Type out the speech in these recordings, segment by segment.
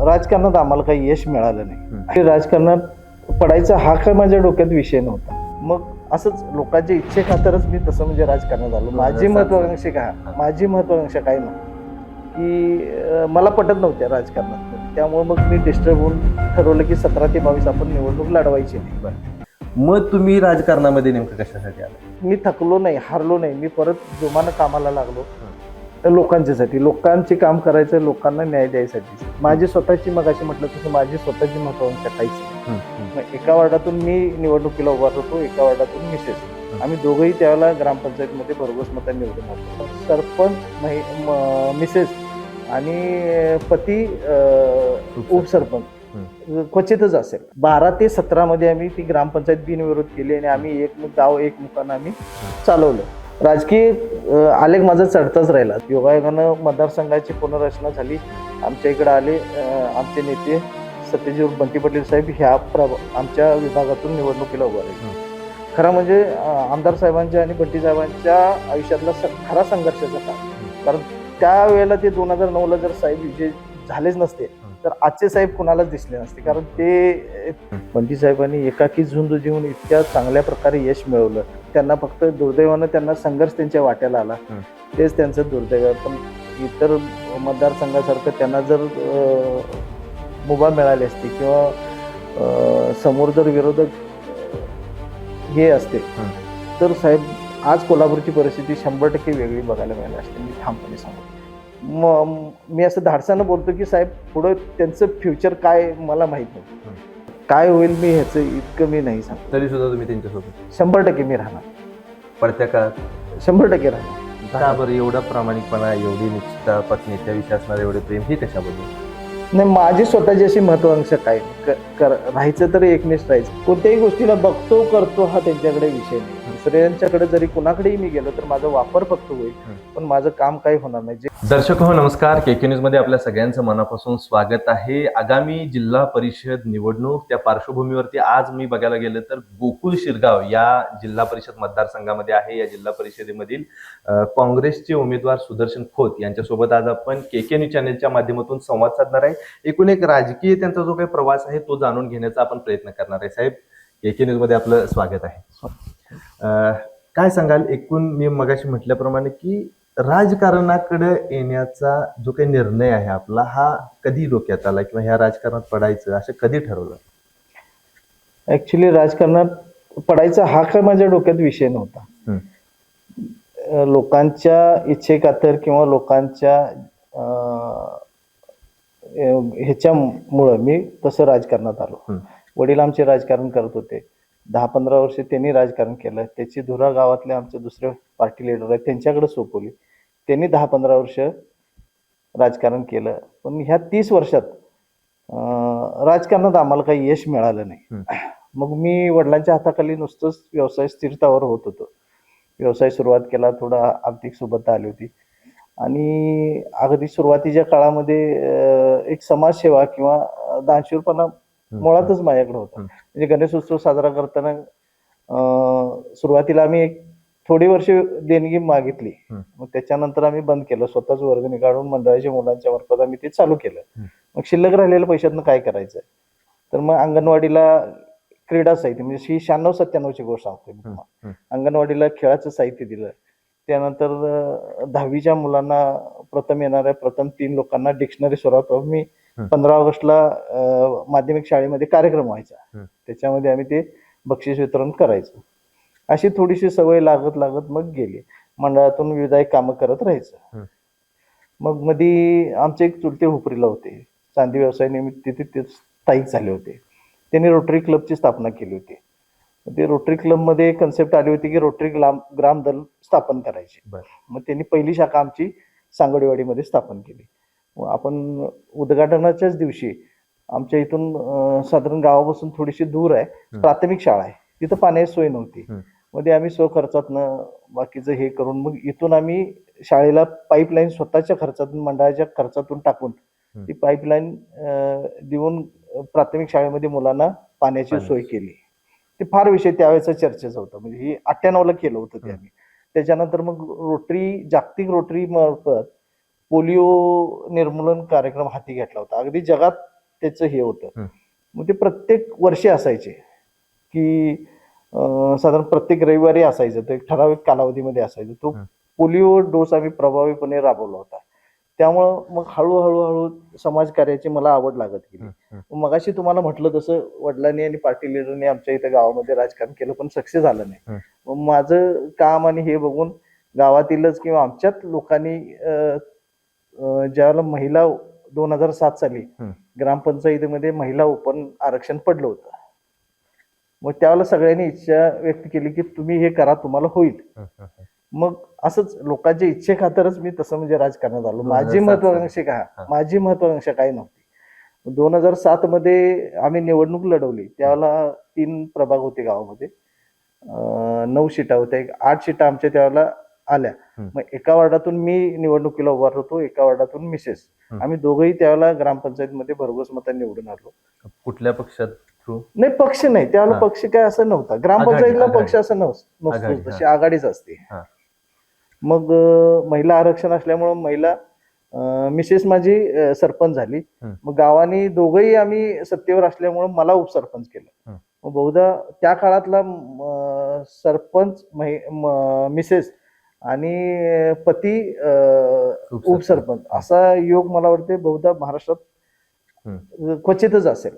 राजकारणात आम्हाला काही यश मिळालं नाही आणि राजकारणात पडायचा हा काय माझ्या डोक्यात विषय नव्हता. मग असंच लोकांच्या इच्छेखातरच मी तसं म्हणजे राजकारणात आलो. माझी महत्वाकांक्षा काय ना की मला पटत नव्हत्या राजकारणात, त्यामुळे मग मी डिस्टर्ब होऊन ठरवलं की 17 ते 22 आपण निवडणूक लढवायची नाही. मग तुम्ही राजकारणामध्ये नेमकं कशासाठी आला? मी थकलो नाही, हारलो नाही, मी परत जोमानं कामाला लागलो. तर लोकांच्यासाठी, लोकांचे काम करायचं, लोकांना न्याय द्यायसाठी. माझी स्वतःची, मग अशी म्हटलं तसं माझी स्वतःची महत्वाकांक्षा काहीच नाही. मग एका वार्डातून मी निवडणुकीला उभा होतो, एका वार्डातून मिसेस. आम्ही दोघंही त्यावेळेला ग्रामपंचायतीमध्ये भरघोस मतांनी निवडून आलो. सरपंच मिसेस आणि पती उपसरपंच क्वचितच असेल. 12 ते 17 मध्ये आम्ही ती ग्रामपंचायत बिनविरोध केली आणि आम्ही एक गाव एक मुखानं आम्ही चालवलं. राजकीय आलेख माझा चढताच राहिला. योगायोगानं मतदारसंघाची पुनर्रचना झाली. आमच्या इकडे आले आमचे नेते सत्यजित बंटी पाटील साहेब ह्या आमच्या विभागातून निवडणुकीला उभा राहिले. खरं म्हणजे आमदार साहेबांच्या आणि बंटी साहेबांच्या आयुष्यातला खरा संघर्षाचा काळ. कारण त्यावेळेला ते 2009ला जर साहेब विजय झालेच नसते तर आजचे साहेब कुणालाच दिसले नसते. कारण ते बंटी साहेबांनी एकाकी झुंज देऊन इतक्या चांगल्या प्रकारे यश मिळवलं. त्यांना फक्त दुर्दैवानं त्यांना संघर्ष त्यांच्या वाट्याला आला, तेच त्यांचं दुर्दैव आहे. पण इतर मतदारसंघासारखं त्यांना जर मुभा मिळाली असती किंवा समोर जर विरोधक हे असते तर साहेब आज कोल्हापूरची परिस्थिती 100% वेगळी बघायला मिळाली असते. मी ठामपणे सांगतो. मी असं धाडसानं बोलतो की साहेब पुढं त्यांचं फ्युचर काय मला माहीत नाही, काय होईल मी ह्याचं इतकं मी नाही सांगतो. तरी सुद्धा तुम्ही त्यांच्यासोबत 100% मी राहणार, पडत्या काळात 100% राहणार. का बरं एवढा प्रामाणिकपणा, एवढी निश्चितता, पत्नीच्या विषयी असणारे एवढे प्रेम, हे कशाबद्दल? नाही, माझी स्वतःची अशी महत्वाकांक्षा काय राहायचं तर एकनिष्ठ राहायचं. कोणत्याही गोष्टीला बघतो करतो हा त्यांच्याकडे विषय नाही. दुसऱ्यांच्याकडे जरी कुणाकडेही मी गेलो तर माझा वापर फक्त होईल, पण माझं काम काही होणार नाही. दर्शक हो नमस्कार, केके न्यूज मध्ये आपल्या सगळ्यांचं मनापासून स्वागत आहे. आगामी जिल्हा परिषद निवडणूक त्या पार्श्वभूमीवरती आज मी बघायला गेलं तर गोकुळ शिरगाव या जिल्हा परिषद मतदारसंघामध्ये आहे. या जिल्हा परिषदेमधील काँग्रेसचे उमेदवार सुदर्शन खोत यांच्यासोबत आज आपण केके न्यूज चॅनलच्या माध्यमातून संवाद साधणार आहे. एकूण एक राजकीय त्यांचा जो काही प्रवास आहे तो जाणून घेण्याचा आपण प्रयत्न करणार आहे. साहेब, केके न्यूज मध्ये आपलं स्वागत आहे. काय सांगाल, एकूण मी मगाशी म्हटल्याप्रमाणे की राजकारणाकडे येण्याचा जो काही निर्णय आहे आपला, हा कधी डोक्यात आला किंवा ह्या राजकारणात पडायचं असं कधी ठरवलं? ऍक्च्युली राजकारणात पडायचा हा काय माझ्या डोक्यात विषय नव्हता. लोकांच्या इच्छेखातर किंवा लोकांच्या ह्याच्यामुळं मी तसं राजकारणात आलो. वडील आमचे राजकारण करत होते. 10-15 वर्ष त्यांनी राजकारण केलं. त्याची धुरा गावातले आमचे दुसरे पार्टी लिडर आहेत त्यांच्याकडे सोपवली. त्यांनी 10-15 वर्ष राजकारण केलं. पण ह्या 30 वर्षात राजकारणात आम्हाला काही यश मिळालं नाही. मग मी वडिलांच्या हाताखाली नुसतंच व्यवसाय स्थिरतावर होत होतो. व्यवसाय सुरुवात केला, थोडा आर्थिक सुबत्ता आली होती आणि अगदी सुरुवातीच्या काळामध्ये एक समाजसेवा किंवा दानशूरपणा मुळातच माझ्याकडे होता. म्हणजे गणेश उत्सव साजरा करताना सुरुवातीला आम्ही एक थोडी वर्ष देणगी मागितली. मग त्याच्यानंतर आम्ही बंद केलं. स्वतःच वर्गणी काढून मंडळाच्या मुलांच्या मार्फत आम्ही ते चालू केलं. मग शिल्लक राहिलेल्या पैशातनं काय करायचं, तर मग अंगणवाडीला क्रीडा साहित्य, म्हणजे ही 96-97ची गोष्ट सांगतोय. अंगणवाडीला खेळाचं साहित्य दिलं. त्यानंतर 10वीच्या मुलांना प्रथम येणाऱ्या प्रथम 3 लोकांना डिक्शनरी स्वरूपात मी 15 ऑगस्टला माध्यमिक शाळेमध्ये कार्यक्रम व्हायचा, त्याच्यामध्ये आम्ही ते बक्षीस वितरण करायचं. अशी थोडीशी सवय लागत लागत मग गेली. मंडळातून विविध कामं करत राहायचं. मग मध्ये आमचे एक चुलते हुपरीला होते, चांदी व्यवसाय निमित्त तिथे ते स्थायिक झाले होते. त्यांनी रोटरी क्लबची स्थापना केली होती. ते रोटरी क्लबमध्ये कन्सेप्ट आली होती की रोटरी ग्राम दल स्थापन करायची. मग त्यांनी पहिली शाखा आमची सांगोडेवाडीमध्ये स्थापन केली. आपण उद्घाटनाच्याच दिवशी आमच्या इथून साधारण गावापासून थोडीशी दूर आहे प्राथमिक शाळा आहे, तिथं पाण्याची सोय नव्हती. मध्ये आम्ही स्वखर्चातनं बाकीचं हे करून मग इथून आम्ही शाळेला पाईपलाईन स्वतःच्या खर्चातून, मंडळाच्या खर्चातून टाकून ती पाईपलाईन देऊन प्राथमिक शाळेमध्ये मुलांना पाण्याची सोय केली. ते फार विषय त्यावेळेचा चर्चेचा होता. म्हणजे ही 98ला केलं होतं ते आम्ही. त्याच्यानंतर मग जागतिक रोटरी मार्फत पोलिओ निर्मूलन कार्यक्रम हाती घेतला होता. अगदी जगात त्याचं हे होतं. हं. मग ते प्रत्येक वर्षी असायचे की साधारण प्रत्येक रविवारी असायचं, तो एक ठराविक कालावधीमध्ये असायचं. तो हं. पोलिओ डोस आम्ही प्रभावीपणे राबवला होता. त्यामुळं मग हळूहळू समाजकार्याची मला आवड लागत गेली. हं, हं. मगाशी तुम्हाला म्हटलं तसं वडिलांनी आणि पाटील लिडरनी आमच्या इथं गावामध्ये राजकारण केलं, पण सक्सेस झालं नाही. हं. मग माझं काम आणि हे बघून गावातीलच किंवा आमच्याच लोकांनी ज्यावेळेला महिला 2007 साली हं. ग्रामपंचायतीमध्ये महिला ओपन आरक्षण पडलं होतं. मग त्यावेळेला सगळ्यांनी इच्छा व्यक्त केली की तुम्ही हे करा, तुम्हाला होईल. हं, हं, हं. मग असंच लोकांच्या इच्छेखातरच मी तसं म्हणजे राजकारणात आलो. 2007 माझी महत्वाकांक्षा काही नव्हती. 2007 मध्ये आम्ही निवडणूक लढवली. त्यावेळेला 3 प्रभाग होते गावामध्ये. 9 सीटा होत्या. 8 सीटा आमच्या त्यावेळेला आल्या. हं. मग एका वार्डातून मी निवडणुकीला उभा होतो, एका वार्डातून मिसेस. हं. आम्ही दोघंही त्यावेळेला ग्रामपंचायतमध्ये भरघोस मतांनी निवडून आलो. कुठल्या पक्षात थ्रू? नाही, पक्ष नाही. त्यावेळेला हा. पक्ष काय असं नव्हता. ग्रामपंचायतीला आघाडी. पक्ष असं नसतो. आघाडी, तशी आघाडीच असते. हा. मग महिला आरक्षण असल्यामुळं महिला मिसेस माझी सरपंच झाली. हं. मग गावाने दोघंही आम्ही सत्तेवर असल्यामुळं मला उपसरपंच केलं. हं. मग बहुधा त्या काळातला सरपंच मिसेस आणि पती उपसरपंच असा योग मला वाटते बहुधा महाराष्ट्रात क्वचितच असेल.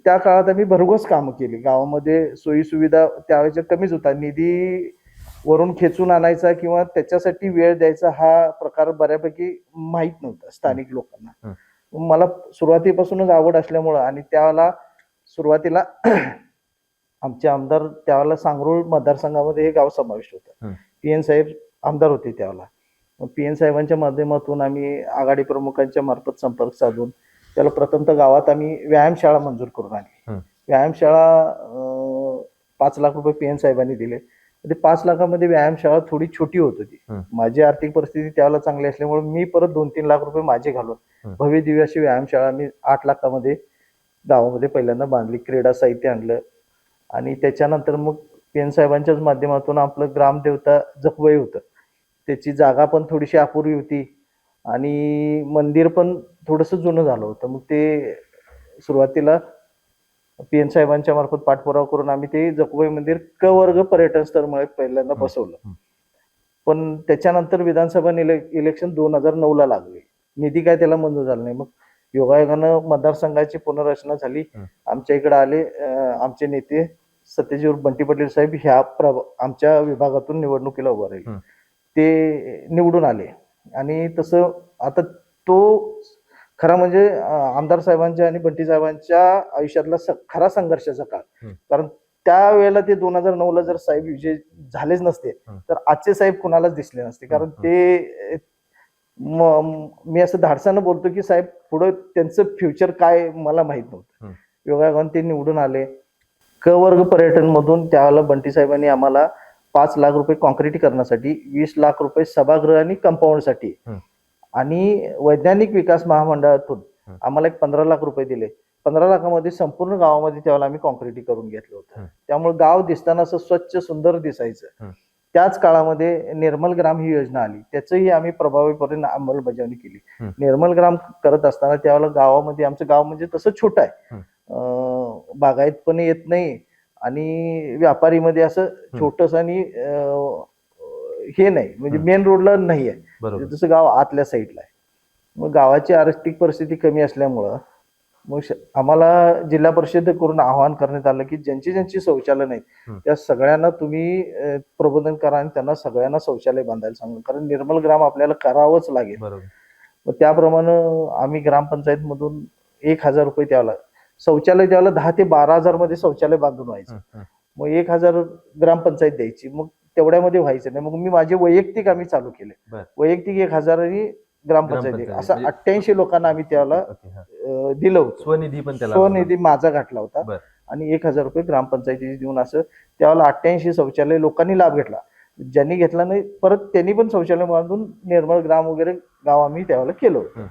त्या काळात आम्ही भरघोस कामं केली. गावामध्ये सोयी सुविधा त्यावेळेच्या कमीच होता. निधी वरून खेचून आणायचा किंवा त्याच्यासाठी वेळ द्यायचा हा प्रकार बऱ्यापैकी माहीत नव्हता स्थानिक लोकांना. मला सुरुवातीपासूनच आवड असल्यामुळं आणि त्यावेळेला सुरुवातीला आमचे आमदार त्यावेळेला सांगरूळ मतदारसंघामध्ये हे गाव समाविष्ट होतं. PN साहेब आमदार होते त्यावेळेला. मग PN साहेबांच्या माध्यमातून आम्ही आघाडी प्रमुखांच्या मार्फत संपर्क साधून त्याला प्रथमतः गावात आम्ही व्यायामशाळा मंजूर करून आणली. व्यायामशाळा 5 लाख रुपये PN साहेबांनी दिले. ते 5 लाखामध्ये व्यायामशाळा थोडी छोटी होत होती. माझी आर्थिक परिस्थिती त्यावेळेला चांगली असल्यामुळे मी परत 2-3 लाख रुपये माझे घालून भव्य दिव्य अशी व्यायामशाळा मी 8 लाखामध्ये गावामध्ये पहिल्यांदा बांधली. क्रीडा साहित्य आणलं आणि त्याच्यानंतर मग PN साहेबांच्याच माध्यमातून आपलं ग्रामदेवता जखवई होतं. त्याची जागा पण थोडीशी अपुरी होती आणि मंदिर पण थोडंसं जुनं झालं होतं. मग ते सुरुवातीला PN साहेबांच्या मार्फत पाठपुरावा करून आम्ही ते जखुबाई मंदिर क वर्ग पर्यटन स्थळ म्हणून पहिल्यांदा बसवलं. पण त्याच्यानंतर विधानसभा इलेक्शन 2009 ला लागले. निधी काय त्याला मंजूर झाला नाही. मग योगायोगानं मतदारसंघाची पुनर्रचना झाली. आमच्या इकडे आले आमचे नेते सत्यजीत बंटी पाटील साहेब ह्या आमच्या विभागातून निवडणुकीला उभा राहिले. ते निवडून आले आणि तसं आता तो खरा म्हणजे आमदार साहेबांच्या आणि बंटी साहेबांच्या आयुष्यातला खरा संघर्षाचा काळ. कारण त्यावेळेला ते 2009 ला जर साहेब विजय झालेच नसते तर आजचे साहेब कुणालाच दिसले नसते. कारण ते मी असं धाडसानं बोलतो की साहेब पुढे त्यांचं फ्युचर काय मला माहित नव्हतं. योगायोगाने ते निवडून आले. क वर्ग पर्यटन मधून त्यावेळेला बंटी साहेबांनी आम्हाला 5 लाख रुपये कॉन्क्रिटीकरणासाठी, 20 लाख रुपये सभागृह आणि कंपाऊंडसाठी आणि वैज्ञानिक विकास महामंडळातून आम्हाला एक 15 लाख रुपये दिले. 15 लाखामध्ये संपूर्ण गावामध्ये त्यावेळेला आम्ही कॉन्क्रिटी करून घेतलं होतं. त्यामुळे गाव दिसताना असं स्वच्छ सुंदर दिसायचं. त्याच काळामध्ये निर्मल ग्राम ही योजना आली. त्याचंही आम्ही प्रभावीपणे अंमलबजावणी केली. निर्मल ग्राम करत असताना त्यावेळेला गावामध्ये आमचं गाव म्हणजे तसं छोटं आहे, बागायत पण येत नाही आणि व्यापारीमध्ये असं छोटस आणि हे नाही म्हणजे मेन रोडला नाही आहे, तसं गाव आतल्या साईडला आहे. मग गावाची आर्थिक परिस्थिती कमी असल्यामुळं मग आम्हाला जिल्हा परिषद करून आवाहन करण्यात आलं की ज्यांची शौचालय नाहीत त्या सगळ्यांना तुम्ही प्रबोधन करा आणि त्यांना सगळ्यांना शौचालय बांधायला सांगा, कारण निर्मल ग्राम आपल्याला करावंच लागेल. मग त्याप्रमाणे आम्ही ग्रामपंचायत मधून 1000 रुपये त्याला शौचालय त्याला 10 ते 12,000 मध्ये शौचालय बांधून व्हायचं. मग 1000 ग्रामपंचायत द्यायची. मग तेवढ्यामध्ये व्हायचं नाही. मग मी माझे वैयक्तिक आम्ही चालू केले. वैयक्तिक 1000 आणि ग्रामपंचायत असं 88 लोकांना आम्ही त्याला दिलं होतं. स्वनिधी माझा घातला होता आणि 1000 रुपये ग्रामपंचायतीचे देऊन असं त्यावेळेला 88 शौचालय लोकांनी लाभ घेतला. ज्यांनी घेतला नाही परत त्यांनी पण शौचालय बांधून निर्मळ ग्राम वगैरे गाव आम्ही त्यावेळेला केलं होतं.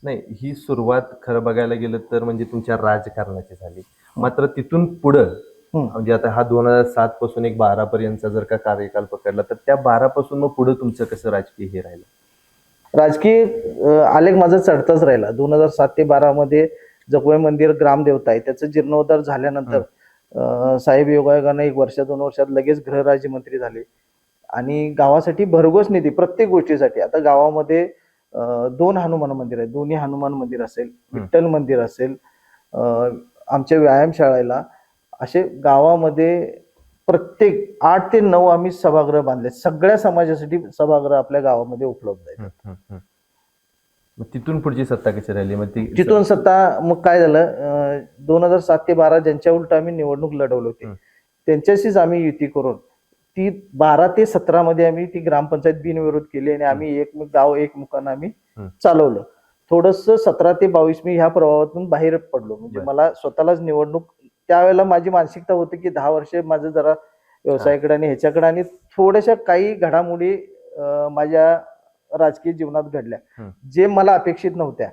नाही, ही सुरुवात खरं बघायला गेलं तर म्हणजे तुमच्या राजकारणाची झाली. मात्र तिथून पुढं म्हणजे आता हा 2007 पासून एक 12 पर्यंतचा जर का कार्यकाल पकडला तर त्या 12 पासून मग पुढे तुमचं कसं राजकीय हे राहिलं? राजकीय आलेख माझा चढताच राहिला. 2007 ते 12 मध्ये जगुळे मंदिर ग्रामदेवता आहे, त्याचं जीर्णोद्धार झाल्यानंतर साहेब योगायोगानं 1 वर्ष 2 वर्षात लगेच गृहराज्यमंत्री झाले आणि गावासाठी भरघोस निधी प्रत्येक गोष्टीसाठी. आता गावामध्ये 2 हनुमान मंदिर आहेत, दोन्ही हनुमान मंदिर असेल, विठ्ठल मंदिर असेल, आमच्या व्यायामशाळेला असे गावामध्ये प्रत्येक 8 ते 9 आम्ही सभागृह बांधले. सगळ्या समाजासाठी सभागृह आपल्या गावामध्ये उपलब्ध आहेत. मग तिथून पुढची सत्ता कशी राहिली? मग तिथून सत्ता मग काय झालं, 2007 ते 12 ज्यांच्या उलट आम्ही निवडणूक लढवली होती त्यांच्याशीच आम्ही युती करून ती 12 ते 17 मध्ये आम्ही ती ग्रामपंचायत बिनविरोध केली आणि आम्ही एक गाव एकमुखानं आम्ही चालवलं. थोडस 17 ते 22 मी ह्या प्रवाहातून बाहेर पडलो. म्हणजे मला स्वतःलाच निवडणूक त्यावेळेला माझी मानसिकता होती की 10 वर्ष माझं जरा व्यवसायाकडे आणि ह्याच्याकडे आणि थोड्याशा काही घडामोडी माझ्या राजकीय जीवनात घडल्या जे मला अपेक्षित नव्हत्या,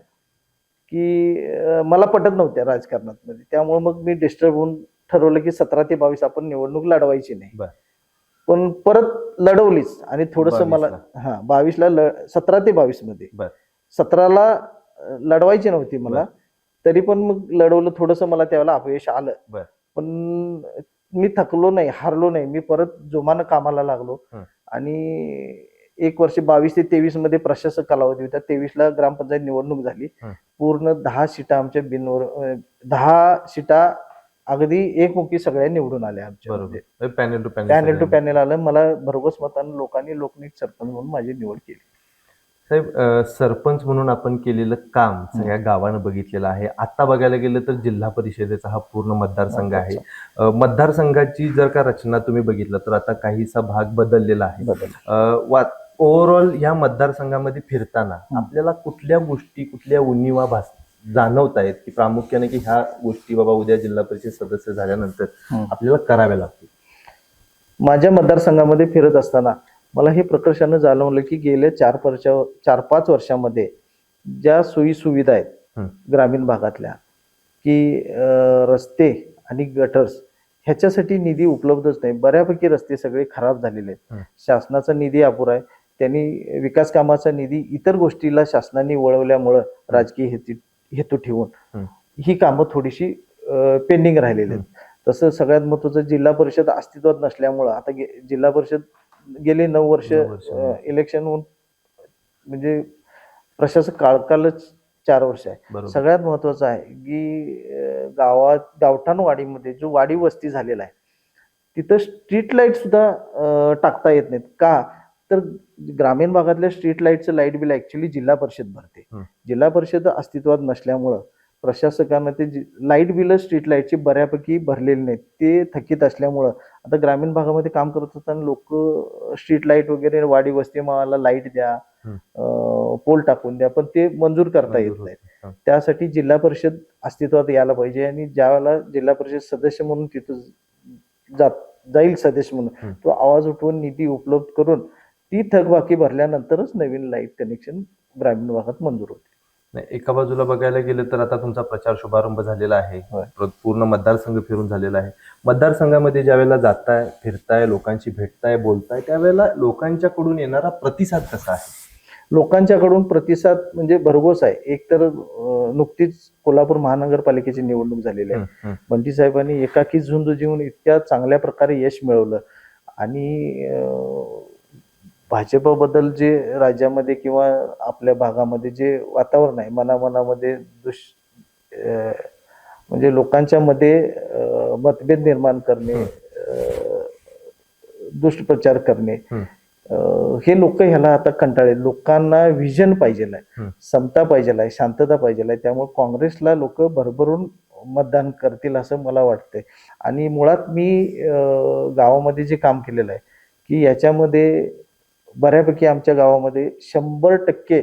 की मला पटत नव्हत्या राजकारणात मध्ये. त्यामुळे मग मी डिस्टर्ब होऊन ठरवलं की 17 ते 22 आपण निवडणूक लढवायची नाही. पण परत लढवलीच आणि थोडस मला 22ला 17 ते 22 मध्ये 17ला लढवायची नव्हती मला, तरी पण मग लढवलं. थोडस मला त्यावेळेला अपयश आलं, पण मी थकलो नाही, हारलो नाही. मी परत जोमानं कामाला लागलो आणि 1 वर्ष 22 ते 23 मध्ये प्रशासक कालावधी होता. 23ला ग्रामपंचायत निवडणूक झाली. पूर्ण 10 सीटा आमच्या बिनवर 10 सीटा अगदी एकमुखी सगळ्या निवडून आल्या आमच्या. पॅनेल टू पॅनेल आलं. मला भरघोस मतानं लोकांनी लोकनियुक्त सरपंच म्हणून माझी निवड केली. साहेब, सरपंच म्हणून आपण केलेलं काम सगळ्या गावानं बघितलेलं आहे. आता बघायला गेलं तर जिल्हा परिषदेचा हा पूर्ण मतदारसंघ आहे. मतदारसंघाची जर का रचना तुम्ही बघितलं तर आता काहीसा भाग बदललेला आहे. ओव्हरऑल या मतदारसंघामध्ये फिरताना आपल्याला कुठल्या गोष्टी, कुठल्या उणिवा जाणवत आहेत की प्रामुख्याने की ह्या गोष्टी बाबा उद्या जिल्हा परिषद सदस्य झाल्यानंतर आपल्याला कराव्या लागतील? माझ्या मतदारसंघामध्ये फिरत असताना मला हे प्रकर्षानं जाणवलं की गेल्या 4-5 वर्षामध्ये ज्या सोयी सुविधा आहेत ग्रामीण भागातल्या, की रस्ते आणि गटर्स ह्याच्यासाठी निधी उपलब्धच नाही. बऱ्यापैकी रस्ते सगळे खराब झालेले आहेत. शासनाचा निधी अपुरा आहे. त्यांनी विकास कामाचा निधी इतर गोष्टीला शासनाने वळवल्यामुळं राजकीय हेतू ठेवून ही कामं थोडीशी पेंडिंग राहिलेली आहेत. तसं सगळ्यात महत्वाचं जिल्हा परिषद अस्तित्वात नसल्यामुळं आता जिल्हा परिषद गेले 9 वर्ष इलेक्शन होऊन म्हणजे प्रशासक कालच 4 वर्ष आहे. सगळ्यात महत्वाचं आहे की गावठाणवाडीमध्ये जो वाडी वस्ती झालेला आहे तिथं स्ट्रीट लाईट सुद्धा टाकता येत नाहीत. का तर ग्रामीण भागातल्या स्ट्रीट लाईटचं लाईट बिल ऍक्च्युली जिल्हा परिषद भरते. जिल्हा परिषद अस्तित्वात नसल्यामुळं प्रशासकांना ते लाईट बिल स्ट्रीट लाईटची बऱ्यापैकी भरलेली नाहीत. ते थकीत असल्यामुळं आता ग्रामीण भागामध्ये काम करत असताना लोक स्ट्रीट लाईट वगैरे वाडी वस्ती मला लाईट द्या, पोल टाकून द्या, पण ते मंजूर करता येत नाही. त्यासाठी जिल्हा परिषद अस्तित्वात यायला पाहिजे आणि ज्यावेळेला जिल्हा परिषद सदस्य म्हणून तिथं जाईल सदस्य म्हणून तो आवाज उठवून निधी उपलब्ध करून ती थकबाकी भरल्यानंतरच नवीन लाईट कनेक्शन ग्रामीण भागात मंजूर होते. एका बाजूला बघायला गेलं तर आता तुमचा प्रचार शुभारंभ झालेला आहे, पूर्ण मतदारसंघ फिरून झालेला आहे. मतदारसंघामध्ये ज्या वेळेला जाताय, फिरताय, लोकांशी भेटताय, बोलताय, त्यावेळेला लोकांच्याकडून येणारा प्रतिसाद कसा आहे? लोकांच्याकडून प्रतिसाद म्हणजे भरघोस आहे. एक तर नुकतीच कोल्हापूर महानगरपालिकेची निवडणूक झालेली आहे. बंटी साहेबांनी एकाकी झुंज जिंकून इतक्या चांगल्या प्रकारे यश मिळवलं आणि भाजपबद्दल जे राज्यामध्ये किंवा आपल्या भागामध्ये जे वातावरण आहे मनामध्ये म्हणजे लोकांच्या मध्ये मतभेद निर्माण करणे, दुष्प्रचार करणे, हे लोक ह्याला आता कंटाळले. लोकांना व्हिजन पाहिजे आहे, समता पाहिजे आहे, शांतता पाहिजे आहे. त्यामुळे काँग्रेसला लोक भरभरून मतदान करतील असं मला वाटतंय. आणि मुळात मी गावामध्ये जे काम केलेलं आहे की याच्यामध्ये बऱ्यापैकी आमच्या गावामध्ये 100%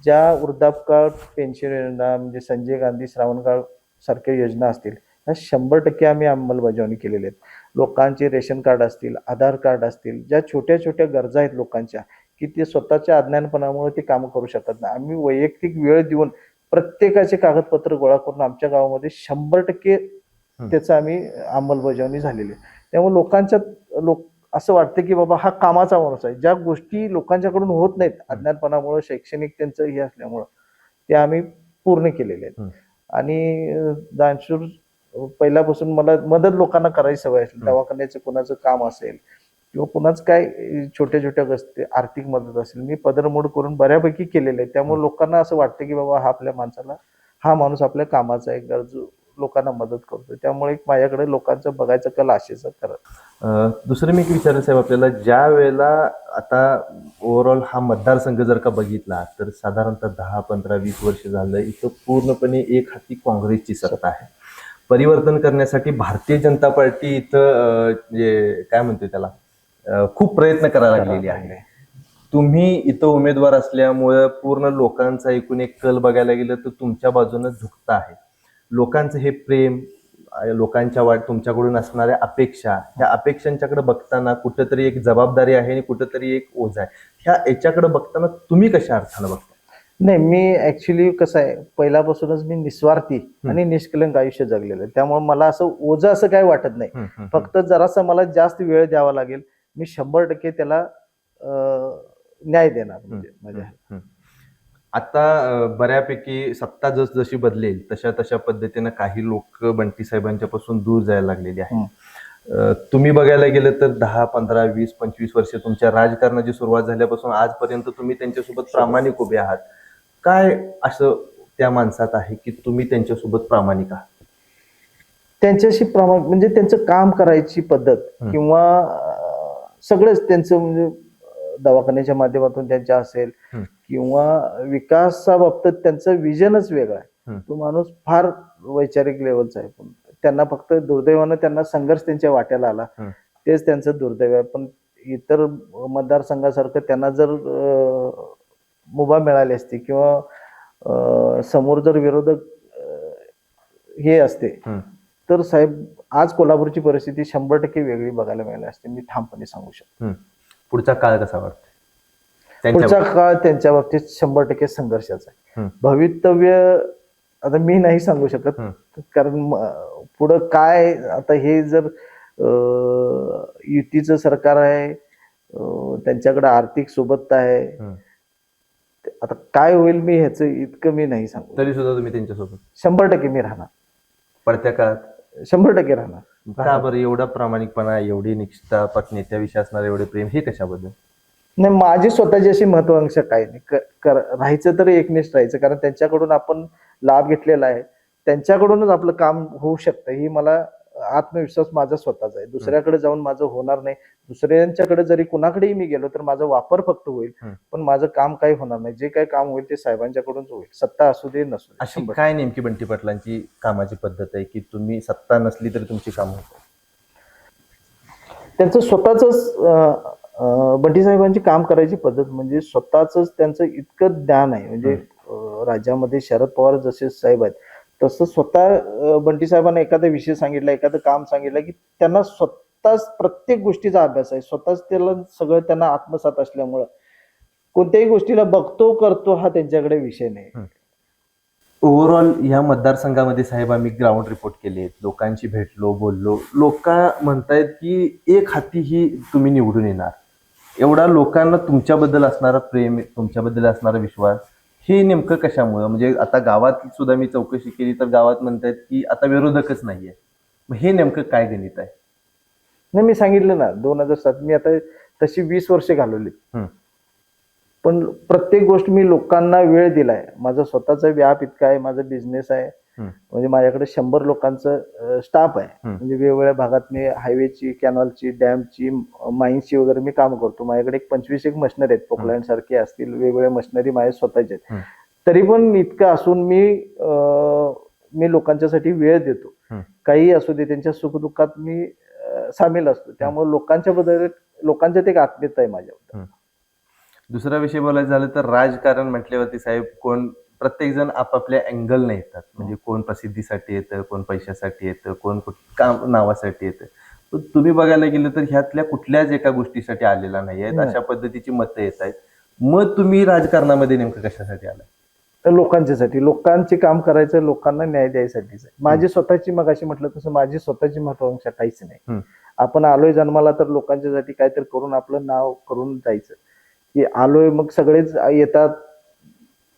ज्या वृद्धापकाळ पेन्शन योजना म्हणजे संजय गांधी श्रावणकाळ सारख्या योजना असतील ह्या 100% आम्ही अंमलबजावणी केलेल्या आहेत. लोकांचे रेशन कार्ड असतील, आधार कार्ड असतील, ज्या छोट्या छोट्या गरजा आहेत लोकांच्या की ते स्वतःच्या अज्ञानपणामुळे ते काम करू शकत नाही, आम्ही वैयक्तिक वेळ देऊन प्रत्येकाचे कागदपत्र गोळा करून आमच्या गावामध्ये 100% त्याचं आम्ही अंमलबजावणी झालेली आहे. त्यामुळे लोकांच्या असं वाटतं की बाबा हा कामाचा माणूस आहे. ज्या गोष्टी लोकांच्याकडून होत नाहीत अज्ञानपणामुळे, शैक्षणिक त्यांचं हे असल्यामुळं ते आम्ही पूर्ण केलेले आहेत. आणि दानशूर पहिल्यापासून मला मदत लोकांना करायची सवय असेल. दवाखान्याचं कोणाचं काम असेल किंवा कुणाच काय छोट्या छोट्या गोष्टी आर्थिक मदत असेल, मी पदरमोड करून बऱ्यापैकी केलेलं आहे. त्यामुळे लोकांना असं वाटतं की बाबा हा आपल्या माणसाला, हा माणूस आपल्या कामाचा आहे, गरजू लोकांना मदत करतो. त्यामुळे माझ्याकडे लोकांचं बघायचं कल आशेचं करत. दुसरं मी एक विचारलं साहेब आपल्याला, ज्या वेळेला आता ओव्हरऑल हा मतदारसंघ जर का बघितला तर साधारणतः 10, 15, 20 वर्ष झालं इथं पूर्णपणे एक हाती काँग्रेसची सत्ता आहे. परिवर्तन करण्यासाठी भारतीय जनता पार्टी इथं म्हणजे काय म्हणते त्याला खूप प्रयत्न करायला लागलेली आहे. तुम्ही इथं उमेदवार असल्यामुळे पूर्ण लोकांचा एकूण एक कल बघायला गेलं तर तुमच्या बाजूने झुकता आहे. लोकांचं हे प्रेम, लोकांच्या तुमच्याकडून असणाऱ्या अपेक्षा, ह्या अपेक्षांच्याकडे बघताना कुठेतरी एक जबाबदारी आहे आणि कुठेतरी एक ओझ आहे. ह्या याच्याकडे बघताना तुम्ही कशा अर्थानं बघता? नाही, मी ऍक्च्युली कसं आहे, पहिल्यापासूनच मी निस्वार्थी आणि निष्कलंक आयुष्य जगलेलं आहे. त्यामुळे मला असं ओझं असं काही वाटत नाही. फक्त जरासा मला जास्त वेळ द्यावा लागेल, मी 100% त्याला न्याय देणार. म्हणजे आता बऱ्यापैकी सत्ता जशी बदलेल तशा तशा पद्धतीनं काही लोक बंटी साहेबांच्या पासून दूर जायला लागलेली आहे. तुम्ही बघायला गेलं तर 10, 15, 20, 25 वर्ष तुमच्या राजकारणाची सुरुवात झाल्यापासून आजपर्यंत तुम्ही त्यांच्यासोबत प्रामाणिक उभे आहात. काय असं त्या माणसात आहे की तुम्ही त्यांच्यासोबत प्रामाणिक आहात? त्यांच्याशी प्रामाणिक म्हणजे त्यांचं काम करायची पद्धत किंवा सगळंच त्यांचं, म्हणजे दवाखान्याच्या माध्यमातून त्यांच्या असेल किंवा विकासाबाबतीत त्यांचं विजनच वेगळं आहे. तो माणूस फार वैचारिक लेवलचा आहे. पण त्यांना फक्त दुर्दैवानं त्यांना संघर्ष त्यांच्या वाट्याला आला, तेच त्यांचं दुर्दैव आहे. पण इतर मतदारसंघासारखं त्यांना जर मुभा मिळाली असती किंवा समोर जर विरोधक हे असते तर साहेब आज कोल्हापूरची परिस्थिती 100% वेगळी बघायला मिळाली असते, मी ठामपणे सांगू शकतो. पुढचा काळ कसा वाटतो? पुढचा काळ त्यांच्या बाबतीत 100% संघर्षाचा आहे. भवितव्य आता मी नाही सांगू शकत, कारण पुढं काय, आता हे जर युतीचं सरकार आहे, त्यांच्याकडे आर्थिक सोबतता आहे, आता काय होईल मी ह्याचं इतकं मी नाही सांगू. तरी सुद्धा तुम्ही त्यांच्यासोबत 100% मी राहणार. पडत्या काळात 100% राहणार. का बरं एवढा प्रामाणिकपणा, एवढी निष्ठा, नेत्याविषयी असणारे एवढे प्रेम, हे कशाबद्दल? नाही, माझी स्वतःची अशी महत्वाकांक्षा काही नाही. राहायचं तर एकनिष्ठ राहायचं, कारण त्यांच्याकडून आपण लाभ घेतलेला आहे, त्यांच्याकडूनच आपलं काम होऊ शकतं, ही मला आत्मविश्वास माझा स्वतःचा आहे. दुसऱ्याकडे जाऊन माझं होणार नाही. दुसऱ्यांच्याकडे जरी कुणाकडेही मी गेलो तर माझा वापर फक्त होईल, पण माझं काम काही होणार नाही. जे काही काम होईल ते साहेबांच्याकडूनच होईल, सत्ता असू दे नसू दे. अशी काय नेमकी बंटी पाटलांची कामाची पद्धत आहे की तुम्ही सत्ता नसली तरी तुमची कामं होतात? त्यांचं स्वतःच बंटी साहेबांची काम करायची पद्धत म्हणजे स्वतःच त्यांचं इतकं ज्ञान आहे. म्हणजे राज्यामध्ये शरद पवार जसे साहेब आहेत तसं स्वतः बंटी साहेबांना एखादा विषय सांगितला, एखादं काम सांगितलं की त्यांना स्वतःच प्रत्येक गोष्टीचा अभ्यास आहे. स्वतःच त्याला सगळं त्यांना आत्मसात असल्यामुळं कोणत्याही गोष्टीला बघतो करतो हा त्यांच्याकडे विषय नाही. ओव्हरऑल या मतदारसंघामध्ये साहेब आम्ही ग्राउंड रिपोर्ट केले, लोकांशी भेटलो, बोललो. लोक म्हणतायत की एक हाती ही तुम्ही निवडून येणार. एवढा लोकांना तुमच्याबद्दल असणारा प्रेम, तुमच्याबद्दल असणारा विश्वास, हे नेमकं कशामुळं? म्हणजे आता गावात सुद्धा मी चौकशी केली तर गावात म्हणतायत की आता विरोधकच नाहीये. मग हे नेमकं काय गणित आहे? नाही, मी सांगितलं ना 2007 मी आता तशी 20 वर्ष घालवली, पण प्रत्येक गोष्ट मी लोकांना वेळ दिलाय. माझा स्वतःचा व्याप इतका आहे, माझा बिझनेस आहे, म्हणजे माझ्याकडे 100 लोकांचं स्टाफ आहे. म्हणजे वेगवेगळ्या भागात मी हायवेची, कॅनॉलची, डॅमची, माइन्सची वगैरे मी काम करतो. माझ्याकडे एक 25 मशिनरी आहेत, पोकलँड सारखे असतील, वेगवेगळ्या मशिनरी माझ्या स्वतःच्या आहेत. तरी पण इतकं असून मी लोकांच्यासाठी वेळ देतो. काही असू दे, त्यांच्या सुखदुःखात मी सामील असतो. त्यामुळे लोकांच्यात एक आत्मीयता आहे माझ्याबद्दल. दुसरा विषय बोलायचं झालं तर राजकारण म्हटल्यावरती साहेब प्रत्येक जण आपापल्या अँगलने येतात. म्हणजे कोण प्रसिद्धीसाठी येतं, कोण पैशासाठी येतं, कोण काम नावासाठी येतं. पण तुम्ही बघायला गेलं तर ह्यातल्या कुठल्याच एका गोष्टीसाठी आलेला नाही आहेत, अशा पद्धतीची मतं येत आहेत. मग तुम्ही राजकारणामध्ये नेमकं कशासाठी आलाय? तर लोकांच्यासाठी, लोकांचे काम करायचं, लोकांना न्याय द्यायसाठीच आहे. माझी स्वतःची, मगाशी म्हटलं तसं, माझी स्वतःची महत्वाकांक्षा काहीच नाही. आपण आलोय जन्माला तर लोकांच्यासाठी काहीतरी करून आपलं नाव करून जायचं. की आलोय, मग सगळेच येतात,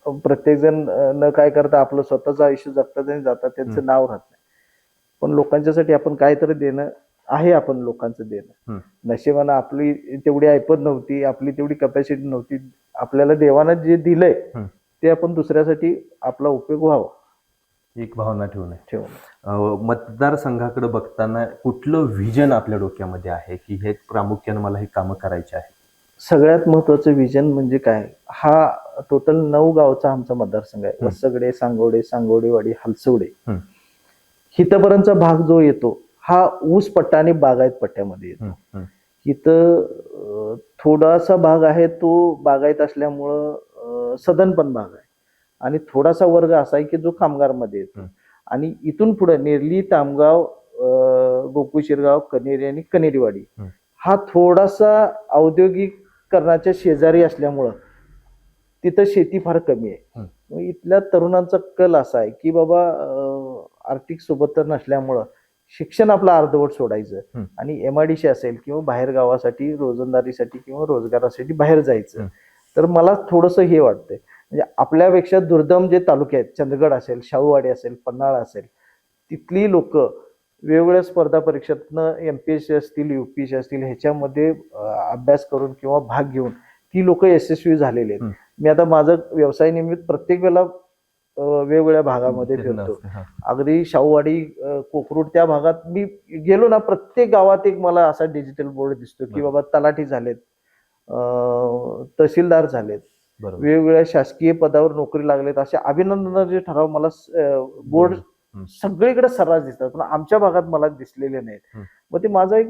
प्रत्येक जण न काय करता आपलं स्वतःचं आयुष्य जगतात आणि जातात, त्यांचं नाव राहत नाही. पण लोकांच्यासाठी आपण काहीतरी देणं आहे, आपण लोकांचं देणं. नशिबानं आपली तेवढी ऐपत नव्हती, आपली तेवढी कॅपॅसिटी नव्हती. आपल्याला देवानं जे दिलंय ते आपण दुसऱ्यासाठी आपला उपयोग व्हावा एक भावना ठेवून ठेवून. मतदारसंघाकडे बघताना कुठलं व्हिजन आपल्या डोक्यामध्ये आहे की हे प्रामुख्याने मला हे कामं करायचे आहे? सगळ्यात महत्वाचं विजन म्हणजे काय, हा टोटल 9 गावचा आमचा मतदारसंघ आहे. वसगडे, सांगोडे, सांगोडेवाडी, हलसवडे, हितपर्यंतचा भाग जो येतो हा ऊस पट्टा आणि बागायत पट्ट्यामध्ये येतो. इथं थोडासा भाग आहे तो बागायत असल्यामुळं सदन पण भाग आहे, आणि थोडासा वर्ग असा आहे की जो कामगारमध्ये येतो. आणि इथून पुढे नेरली, तामगाव, गोकुळ शिरगाव, कनेरी आणि कनेरीवाडी हा थोडासा औद्योगिकरणाच्या शेजारी असल्यामुळं तिथं शेती फार कमी आहे. मग इथल्या तरुणांचा कल असा आहे की बाबा आर्थिक सोबत तर नसल्यामुळं शिक्षण आपलं अर्धवट सोडायचं आणि MIDC असेल किंवा बाहेर गावासाठी रोजंदारीसाठी किंवा रोजगारासाठी बाहेर जायचं. तर मला थोडंसं हे वाटतंय, म्हणजे आपल्यापेक्षा दुर्गम जे तालुके आहेत, चंदगड असेल, शाहूवाडी असेल, पन्हाळा असेल, तिथली लोक वेगवेगळ्या स्पर्धा परीक्षेतनं MPSC असतील, UPSC असतील, ह्याच्यामध्ये अभ्यास करून किंवा भाग घेऊन ती लोक यशस्वी झालेले आहेत. मी आता माझं व्यवसाय निमित्त प्रत्येक वेळेला वेगवेगळ्या भागामध्ये फिरतो. अगदी शाहूवाडी, कोकरूड त्या भागात मी गेलो ना, प्रत्येक गावात एक मला असा डिजिटल बोर्ड दिसतो की बाबा तलाठी झालेत, तहसीलदार झालेत, वेगवेगळ्या शासकीय पदावर नोकरी लागलेत, असे अभिनंदनाचे ठराव मला बोर्ड सगळीकडे सर्रास दिसतात, पण आमच्या भागात मला दिसलेले नाहीत. मग ते माझा एक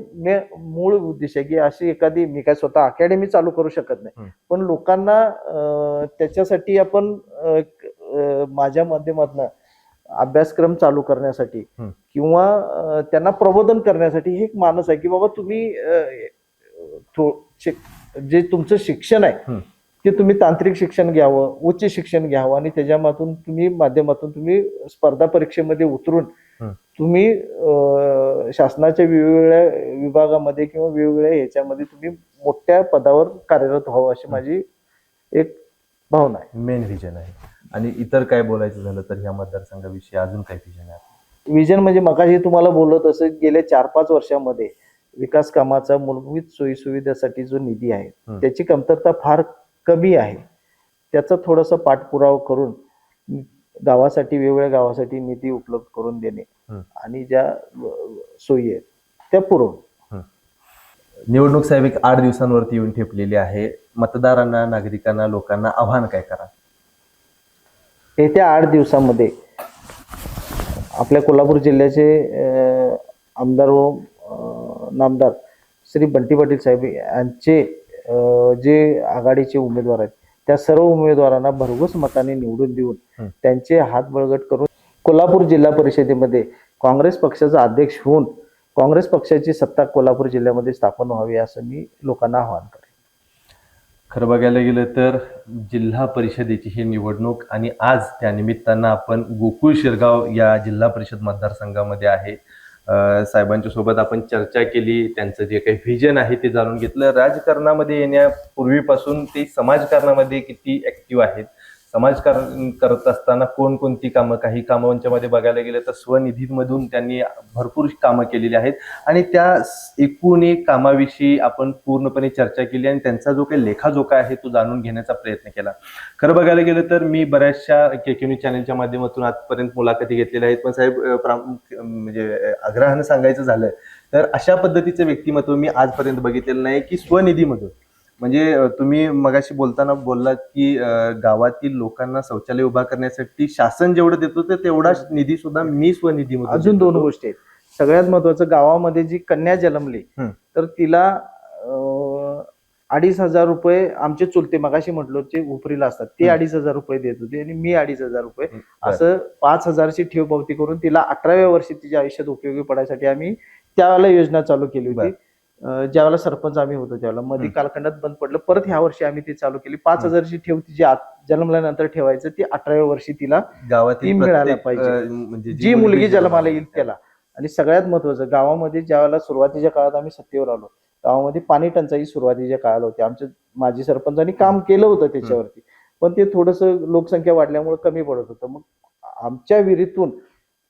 मूळ उद्देश आहे की अशी एखादी, मी काय स्वतः अकॅडमी चालू करू शकत नाही, पण लोकांना त्याच्यासाठी आपण माझ्या माध्यमातून अभ्यासक्रम चालू करण्यासाठी किंवा त्यांना प्रबोधन करण्यासाठी हे एक मानस आहे की बाबा तुम्ही जे तुमचं शिक्षण आहे ते तुम्ही तांत्रिक शिक्षण घ्यावं, उच्च शिक्षण घ्यावं, आणि त्याच्या माध्यमातून तुम्ही स्पर्धा परीक्षेमध्ये उतरून तुम्ही शासनाच्या वेगवेगळ्या विभागामध्ये किंवा वेगवेगळ्या ह्याच्यामध्ये तुम्ही मोठ्या पदावर कार्यरत व्हावं, अशी माझी एक भावना आहे, मेन व्हिजन आहे. आणि इतर काय बोलायचं झालं तर ह्या मतदारसंघाविषयी अजून काय व्हिजन आहे? व्हिजन म्हणजे मगाशी तुम्हाला बोललो तसं गेल्या 4-5 वर्षामध्ये विकास कामाचा मूलभूत सोयी सुविधेसाठी जो निधी आहे त्याची कमतरता फार कमी आहे. त्याचा थोडासा पाठपुरावा करून गावासाठी, वेगवेगळ्या गावासाठी निधी उपलब्ध करून देणे आणि ज्या सोयी आहेत त्या पुरवणे. निवडणूक साहेब एक 8 दिवसांवरती येऊन ठेपलेली आहे. मतदारांना, नागरिकांना, लोकांना आव्हान काय करा? येत्या 8 दिवसामध्ये आपल्या कोल्हापूर जिल्ह्याचे आमदार व नामदार श्री बंटी पाटील साहेब यांचे जे आघाडीचे उमेदवार आहेत त्या सर्व उमेदवारांना भरघोस मताने निवडून देऊन त्यांचे हात बळकट करून कोल्हापूर जिल्हा परिषदेमध्ये काँग्रेस पक्षाचा अध्यक्ष होऊन काँग्रेस पक्षाची सत्ता कोल्हापूर जिल्ह्यामध्ये स्थापन व्हावी असं मी लोकांना आवाहन करेन. खरं बघायला गेलं तर जिल्हा परिषदेची ही निवडणूक आणि आज त्या निमित्तानं आपण गोकुळ शिरगाव या जिल्हा परिषद मतदारसंघामध्ये आहे. साहेबांच्या सोबत आपण चर्चा केली, त्यांचं जे काही व्हिजन आहे ते जाणून घेतलं. राजकारणामध्ये येण्यापूर्वीपासून ते समाजकारणामध्ये किती ऍक्टिव्ह आहेत, समाजकारण करत असताना कोणकोणती कामं, काही कामांच्या मध्ये बघायला गेलं तर स्वनिधीमधून त्यांनी भरपूर कामं केलेली आहेत आणि त्या एकूण एक कामाविषयी आपण पूर्णपणे चर्चा केली आणि त्यांचा जो काही लेखाजोखा आहे तो जाणून घेण्याचा प्रयत्न केला. खरं बघायला गेलं तर मी बऱ्याचशा KK न्यूज चॅनलच्या माध्यमातून आजपर्यंत मुलाखती घेतलेल्या आहेत, पण साहेब म्हणजे आग्रहानं सांगायचं झालं तर अशा पद्धतीचं व्यक्तिमत्व मी आजपर्यंत बघितलेलं नाही की स्वनिधीमधून, म्हणजे तुम्ही मगाशी बोलताना बोललात की गावातील लोकांना शौचालय उभा करण्यासाठी शासन जेवढं देतो तर तेवढा निधी सुद्धा मी स्वनिधीमधून. अजून 2 गोष्टी आहेत. सगळ्यात महत्वाचं, गावामध्ये जी कन्या जन्मली तर तिला 2,500 रुपये आमचे चुलते मगाशी म्हटलो जे उपरीला असतात ते 2,500 रुपये देत होते आणि मी 2,500 रुपये, असं 5,000ची ठेव पावती करून तिला 18व्या वर्षी तिच्या आयुष्यात उपयोगी पडायसाठी आम्ही त्यावेळेला योजना चालू केली होती. ज्यावेळेला सरपंच आम्ही होतो त्यावेळेला मध्ये कालखंडात बंद पडलं, परत ह्या वर्षी आम्ही ती चालू केली. 5,000ची ठेव तिची जन्मल्यानंतर ठेवायचं, ती 18व्या वर्षी तिला गावातील मिळायला पाहिजे, म्हणजे जी मुलगी जन्माला येईल त्याला. आणि सगळ्यात महत्वाचं, गावामध्ये ज्यावेळेला सुरुवातीच्या काळात आम्ही सत्तेवर आलो गावामध्ये पाणी टंचाई सुरुवातीच्या काळाला होती. आमच्या माजी सरपंचांनी काम केलं होतं त्याच्यावरती, पण ते थोडंसं लोकसंख्या वाढल्यामुळे कमी पडत होतं. मग आमच्या विहिरीतून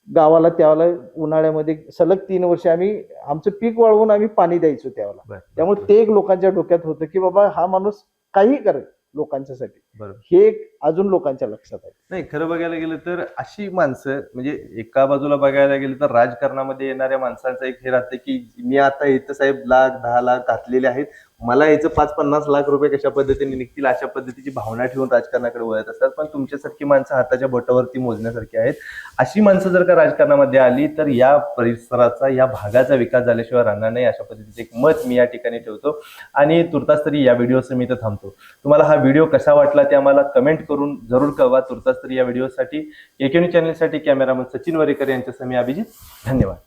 गावाला त्यावेळेला उन्हाळ्यामध्ये सलग 3 वर्ष आम्ही आमचं पीक वाळवून आम्ही पाणी द्यायचो त्यावेळेला. बरं. त्यामुळे ते एक लोकांच्या डोक्यात होतं की बाबा हा माणूस काही करेल लोकांच्यासाठी. बरोबर. हे एक अजून लोकांच्या लक्षात आहे. नाही, खरं बघायला गेलं तर अशी माणसं म्हणजे एका बाजूला बघायला गेलं तर राजकारणामध्ये येणाऱ्या माणसांचं एक हे राहतं की मी आता इथं साहेब 1,00,000-10,00,000 घातलेले आहेत, मला याचं 5-50 लाख रुपये कशा पद्धतीने निघतील अशा पद्धतीची भावना ठेवून राजकारणाकडे वळत असतात. पण तुमच्यासारखी माणसं हाताच्या बोटावरती मोजण्यासारखी आहेत. अशी माणसं जर का राजकारणामध्ये आली तर या परिसराचा, या भागाचा विकास झाल्याशिवाय राहणार नाही, अशा पद्धतीचं एक मत मी या ठिकाणी ठेवतो. आणि तुर्तास तरी या व्हिडिओचं मी इथं थांबतो. तुम्हाला हा व्हिडिओ कसा वाटला ते आम्हाला कमेंट करून जरूर कळवा. तुर्तास तरी या व्हिडिओसाठी केके न्यूज चॅनलसाठी कॅमेरामन सचिन वरेकर यांच्यासह मी अभिजित. धन्यवाद.